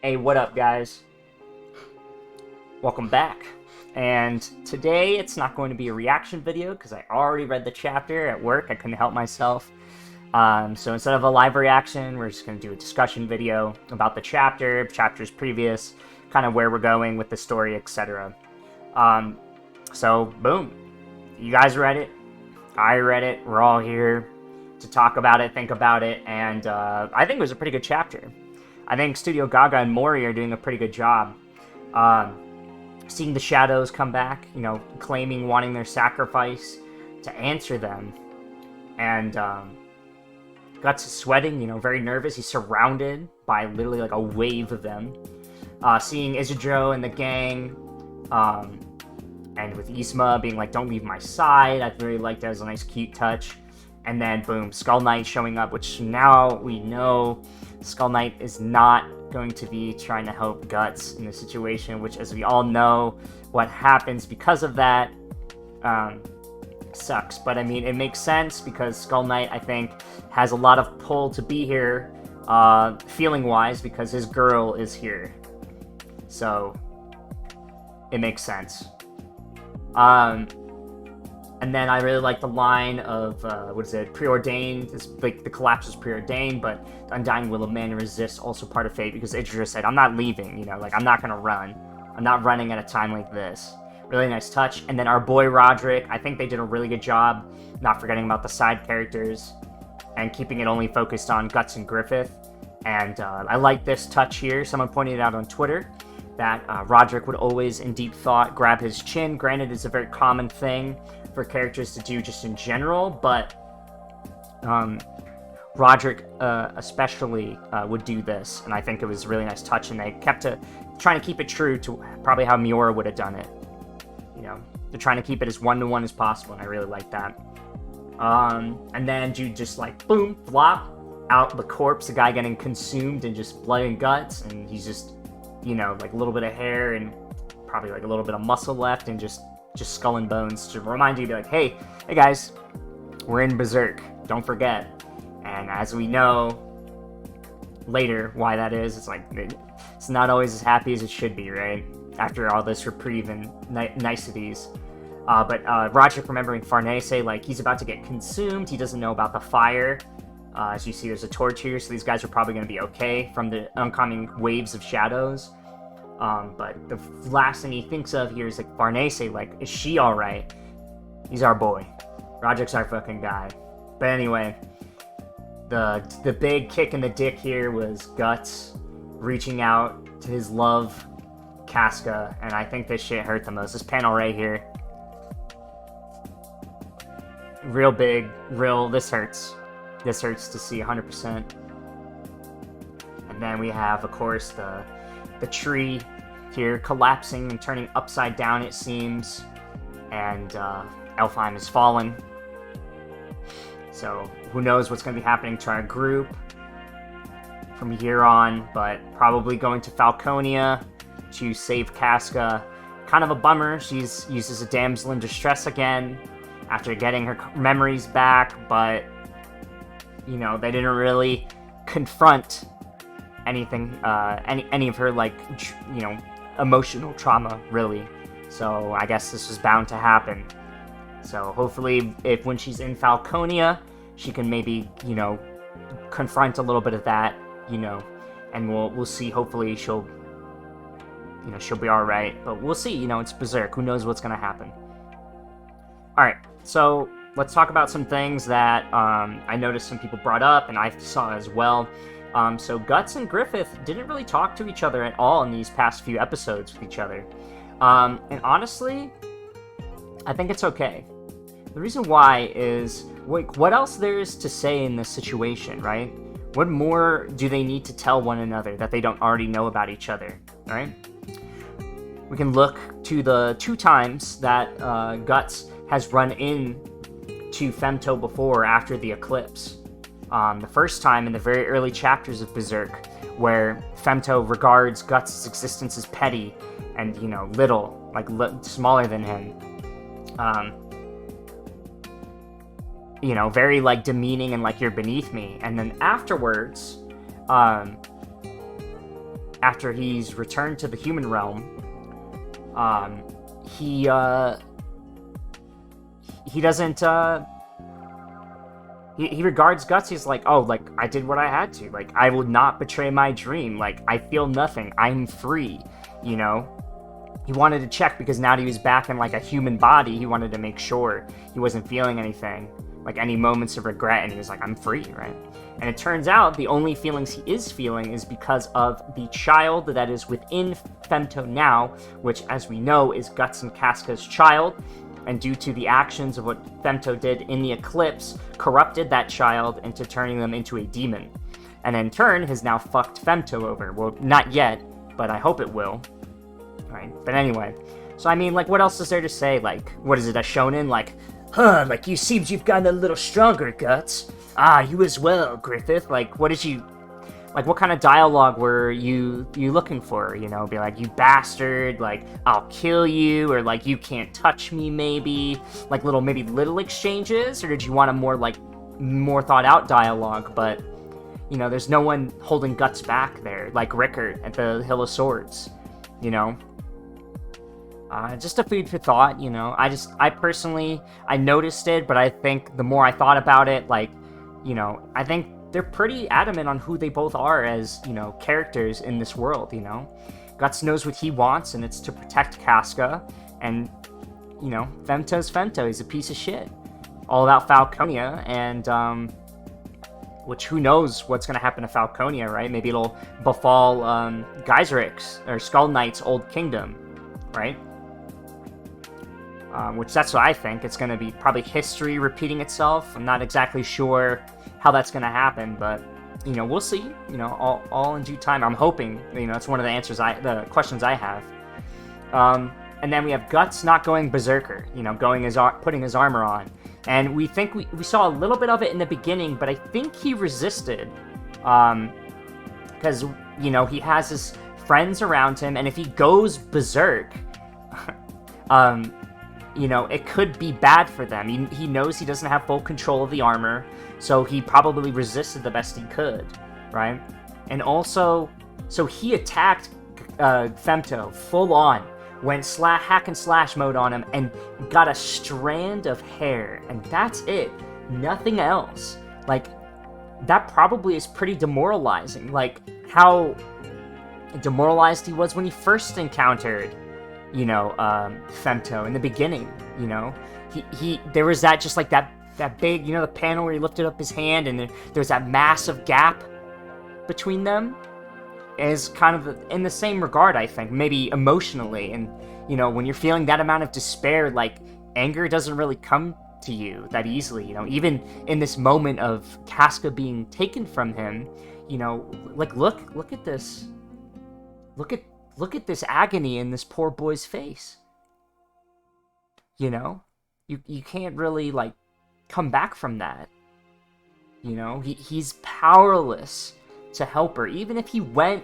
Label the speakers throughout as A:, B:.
A: Hey, what up, guys? Welcome back. And today it's not going to be a reaction video because I already read the chapter at work. I couldn't help myself. So instead of a live reaction, we're just going to do a discussion video about the chapters previous, kind of where we're going with the story, etc. So, boom. You guys read it. I read it. We're all here to talk about it, think about it, and I think it was a pretty good chapter. I think Studio Gaga and Mori are doing a pretty good job. Seeing the shadows come back, claiming wanting their sacrifice to answer them. And Guts is sweating, very nervous. He's surrounded by literally like a wave of them. Seeing Izudro and the gang, and with Isma being like, don't leave my side. I really liked that as a nice cute touch. And then, boom, Skull Knight showing up, which now we know Skull Knight is not going to be trying to help Guts in the situation, which, as we all know, what happens because of that sucks. But, I mean, it makes sense because Skull Knight, I think, has a lot of pull to be here, feeling-wise, because his girl is here. So, it makes sense. And then I really like the line of, preordained. It's like the collapse is preordained, but the undying will of man resists also part of fate, because Idris said, I'm not leaving, I'm not gonna run. I'm not running at a time like this. Really nice touch. And then our boy Roderick, I think they did a really good job, not forgetting about the side characters, and keeping it only focused on Guts and Griffith. And I like this touch here. Someone pointed it out on Twitter, that Roderick would always, in deep thought, grab his chin. Granted, it's a very common thing for characters to do just in general, but Roderick especially would do this, and I think it was a really nice touch, and they kept trying to keep it true to probably how Miura would have done it. They're trying to keep it as one-to-one as possible, and I really like that. And then you just like, boom, flop, out the corpse, a guy getting consumed and just blood and guts, and he's just, like a little bit of hair and probably like a little bit of muscle left, and just skull and bones to remind you to be like, hey guys, we're in Berserk, don't forget. And as we know later why that is, it's like, it's not always as happy as it should be, right? After all this reprieve and niceties. But Roderick remembering Farnese, like he's about to get consumed, he doesn't know about the fire. As you see, there's a torch here, so these guys are probably going to be okay from the oncoming waves of shadows. But the last thing he thinks of here is like Farnese, like, is she alright? He's our boy. Roderick's our fucking guy. But anyway, the big kick in the dick here was Guts reaching out to his love, Casca, and I think this shit hurt the most. This panel right here. Real big, this hurts. This hurts to see 100%. And then we have, of course, the tree here collapsing and turning upside down, it seems, and Elfheim is fallen. So who knows what's going to be happening to our group from here on, but probably going to Falconia to save Casca. Kind of a bummer. She's used as a damsel in distress again after getting her memories back, but they didn't really confront anything, any of her, like, emotional trauma, really. So I guess this was bound to happen. So hopefully, when she's in Falconia, she can maybe, confront a little bit of that, and we'll see. Hopefully she'll be all right. But we'll see. It's Berserk. Who knows what's gonna happen? All right. So let's talk about some things that I noticed some people brought up, and I saw as well. So Guts and Griffith didn't really talk to each other at all in these past few episodes with each other. And honestly, I think it's okay. The reason why is, what else there is to say in this situation, right? What more do they need to tell one another that they don't already know about each other, right? We can look to the 2 times that Guts has run in to Femto before after the eclipse. The first time in the very early chapters of Berserk, where Femto regards Guts' existence as petty and, little, like smaller than him. Very, like, demeaning and like, you're beneath me. And then afterwards, after he's returned to the human realm, he doesn't, he regards Guts, he's like, oh, like, I did what I had to, like, I will not betray my dream, like, I feel nothing, I'm free, you know? He wanted to check, because now that he was back in, like, a human body, he wanted to make sure he wasn't feeling anything, like, any moments of regret, and he was like, I'm free, right? And it turns out the only feelings he is feeling is because of the child that is within Femto now, which, as we know, is Guts and Casca's child, and due to the actions of what Femto did in the eclipse, corrupted that child into turning them into a demon. And in turn, has now fucked Femto over. Well, not yet, but I hope it will. Right? But anyway, so I mean, like, what else is there to say? Like, what is it, a shonen? Like, huh, like, you seems you've gotten a little stronger, Guts. Ah, you as well, Griffith. Like, what did you... Like, what kind of dialogue were you looking for, you know? Be like, you bastard, like, I'll kill you, or like, you can't touch me, maybe? Like, maybe little exchanges? Or did you want a more, like, more thought-out dialogue? But, you know, there's no one holding Guts back there, like Rickard at the Hill of Swords, you know? Just a food for thought, you know? I personally, I noticed it, but I think the more I thought about it, like, you know, I think they're pretty adamant on who they both are as, you know, characters in this world, you know? Guts knows what he wants, and it's to protect Casca, and, you know, Femto's Femto. He's a piece of shit. All about Falconia, and, which, who knows what's gonna happen to Falconia, right? Maybe it'll befall, Geyserix, or Skull Knight's old kingdom, right? Which, that's what I think. It's gonna be probably history repeating itself. I'm not exactly sure how that's going to happen, but, you know, we'll see, you know, all in due time. I'm hoping, you know, it's one of the questions I have. And then we have Guts not going Berserker, you know, putting his armor on. And we think we saw a little bit of it in the beginning, but I think he resisted, because, you know, he has his friends around him, and if he goes Berserk, you know, it could be bad for them. He knows he doesn't have full control of the armor, so he probably resisted the best he could, right? And also, so he attacked Femto full on, went hack and slash mode on him, and got a strand of hair, and that's it. Nothing else. Like, that probably is pretty demoralizing. Like, how demoralized he was when he first encountered, you know, Femto in the beginning, you know? There was that, just like that big, you know, the panel where he lifted up his hand, and there's that massive gap between them. Is kind of in the same regard, I think, maybe emotionally. And, you know, when you're feeling that amount of despair, like, anger doesn't really come to you that easily, you know? Even in this moment of Casca being taken from him, you know, like, look at this. Look at this agony in this poor boy's face. You know? You can't really, like, come back from that. You know? He's powerless to help her. Even if he went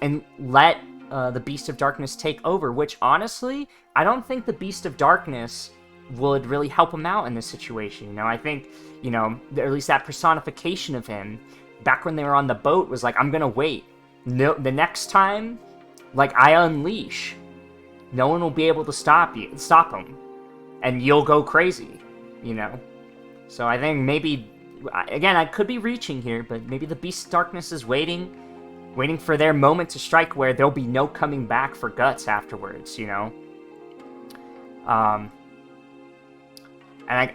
A: and let the Beast of Darkness take over, which, honestly, I don't think the Beast of Darkness would really help him out in this situation. You know? I think, you know, at least that personification of him, back when they were on the boat, was like, I'm gonna wait. No, the next time, like, I unleash, no one will be able to stop him, and you'll go crazy, you know? So I think maybe, again, I could be reaching here, but maybe the Beast of Darkness is waiting for their moment to strike where there'll be no coming back for Guts afterwards, you know?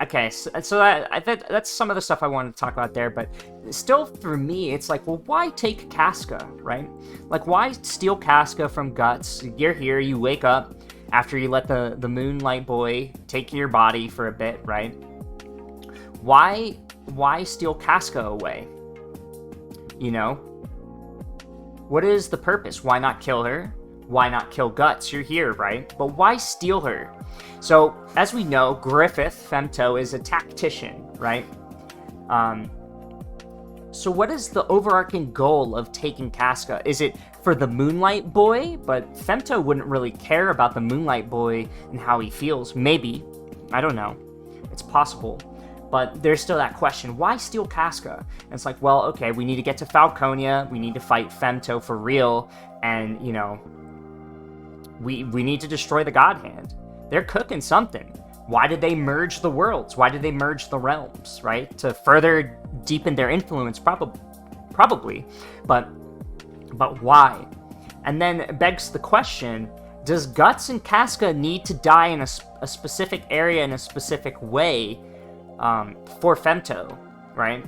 A: Okay, so that's some of the stuff I wanted to talk about there, but still, for me, it's like, well, why take Casca, right? Like, why steal Casca from Guts? You're here, you wake up after you let the Moonlight Boy take your body for a bit, right? Why steal Casca away? You know? What is the purpose? Why not kill her? Why not kill Guts? You're here, right? But why steal her? So, as we know, Griffith, Femto, is a tactician, right? So what is the overarching goal of taking Casca? Is it for the Moonlight Boy? But Femto wouldn't really care about the Moonlight Boy and how he feels. Maybe. I don't know. It's possible. But there's still that question, why steal Casca? And it's like, well, okay, we need to get to Falconia, we need to fight Femto for real, and, you know, we need to destroy the God Hand. They're cooking something. Why did they merge the worlds? Why did they merge the realms, right? To further deepen their influence, probably. But why? And then it begs the question, does Guts and Casca need to die in a specific area in a specific way for Femto, right?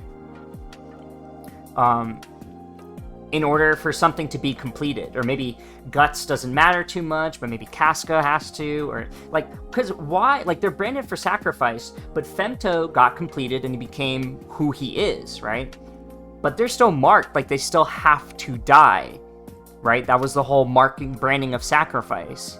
A: In order for something to be completed, or maybe Guts doesn't matter too much, but maybe Casca has to, or like, because why? Like, they're branded for sacrifice, but Femto got completed and he became who he is, right? But they're still marked, like they still have to die, right? That was the whole branding of sacrifice.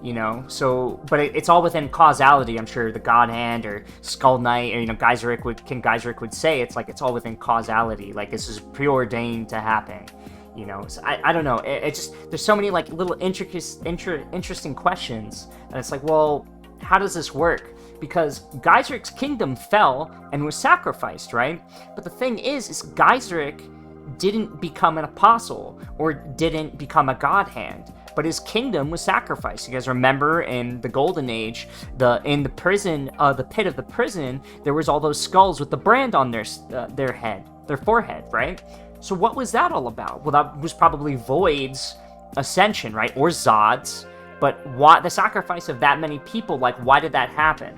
A: You know, so, but it's all within causality. I'm sure the God Hand or Skull Knight, or, you know, King Geiseric would say, it's like, it's all within causality. Like, this is preordained to happen, you know? So I don't know. It just, there's so many, like, little interesting questions. And it's like, well, how does this work? Because Geiseric's kingdom fell and was sacrificed, right? But the thing is Geiseric didn't become an apostle or didn't become a God Hand, but his kingdom was sacrificed. You guys remember in the Golden Age, in the prison, the pit of the prison, there was all those skulls with the brand on their forehead, right? So what was that all about? Well, that was probably Void's ascension, right? Or Zod's. But why the sacrifice of that many people? Like, why did that happen?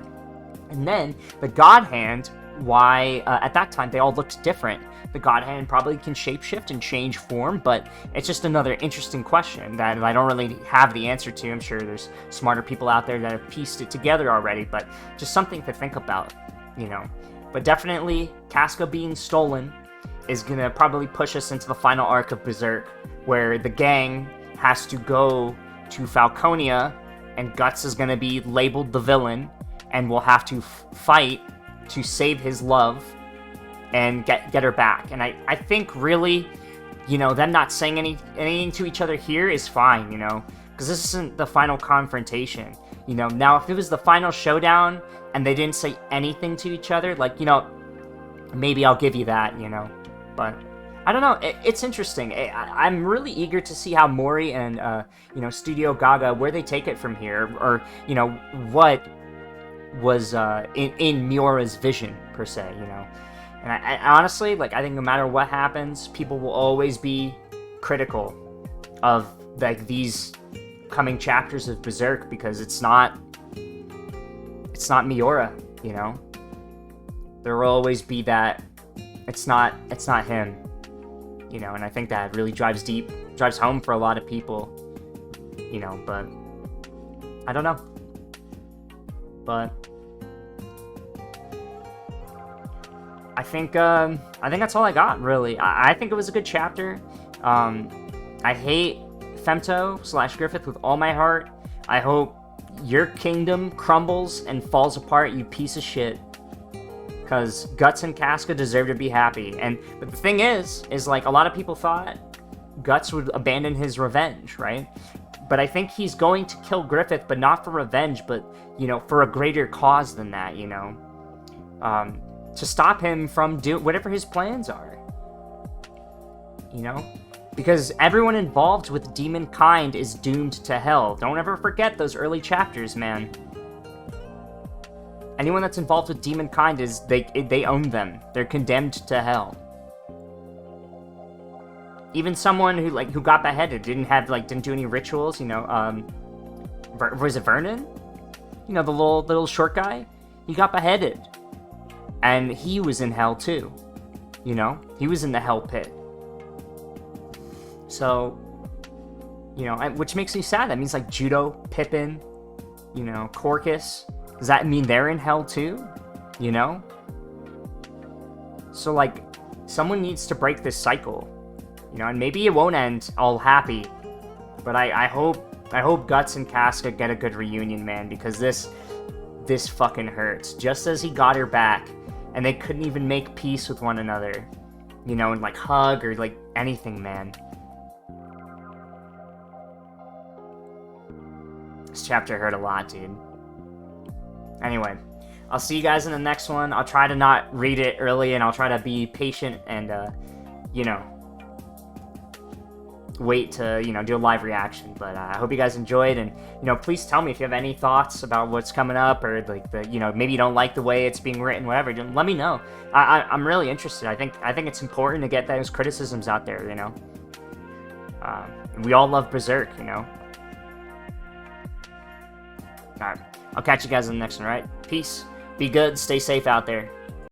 A: And then the God Hand, why at that time they all looked different. The God Hand probably can shapeshift and change form, but it's just another interesting question that I don't really have the answer to. I'm sure there's smarter people out there that have pieced it together already, but just something to think about, you know. But definitely, Casca being stolen is gonna probably push us into the final arc of Berserk, where the gang has to go to Falconia, and Guts is gonna be labeled the villain, and will have to fight to save his love and get her back. And I think really, you know, them not saying anything to each other here is fine, you know, because this isn't the final confrontation, you know. Now, if it was the final showdown and they didn't say anything to each other, like, you know, maybe I'll give you that, you know. But I don't know, it's interesting. I'm really eager to see how Mori and, you know, Studio Gaga, where they take it from here, or, you know, what was in Miura's vision, per se, you know. And I honestly, like, I think no matter what happens, people will always be critical of, like, these coming chapters of Berserk, because it's not Miura, you know. There will always be that it's not him, you know. And I think that really drives home for a lot of people, you know. But I don't know. But I think that's all I got, really. I think it was a good chapter. I hate Femto / Griffith with all my heart. I hope your kingdom crumbles and falls apart, you piece of shit. Because Guts and Casca deserve to be happy. But the thing is like, a lot of people thought Guts would abandon his revenge, right? But I think he's going to kill Griffith, but not for revenge, but, you know, for a greater cause than that, you know? To stop him from doing whatever his plans are. You know? Because everyone involved with demon kind is doomed to hell. Don't ever forget those early chapters, man. Anyone that's involved with demon kind they own them. They're condemned to hell. Even someone who got beheaded didn't do any rituals, you know. Was it Vernon? You know, the little short guy? He got beheaded. And he was in hell too, you know? He was in the hell pit. So, you know, which makes me sad. That means, like, Judo, Pippin, you know, Corcus. Does that mean they're in hell too? You know? So, like, someone needs to break this cycle. You know, and maybe it won't end all happy. But I hope Guts and Casca get a good reunion, man, because this fucking hurts. Just as he got her back, and they couldn't even make peace with one another, you know, and, like, hug or, like, anything, man. This chapter hurt a lot, dude. Anyway, I'll see you guys in the next one. I'll try to not read it early, and I'll try to be patient and, you know, wait to, you know, do a live reaction. But I hope you guys enjoyed, and, you know, please tell me if you have any thoughts about what's coming up, or like the, you know, maybe you don't like the way it's being written, whatever. Just let me know. I'm really interested. I think it's important to get those criticisms out there, you know. We all love Berserk, you know. Alright, I'll catch you guys in the next one, alright? Peace. Be good, stay safe out there.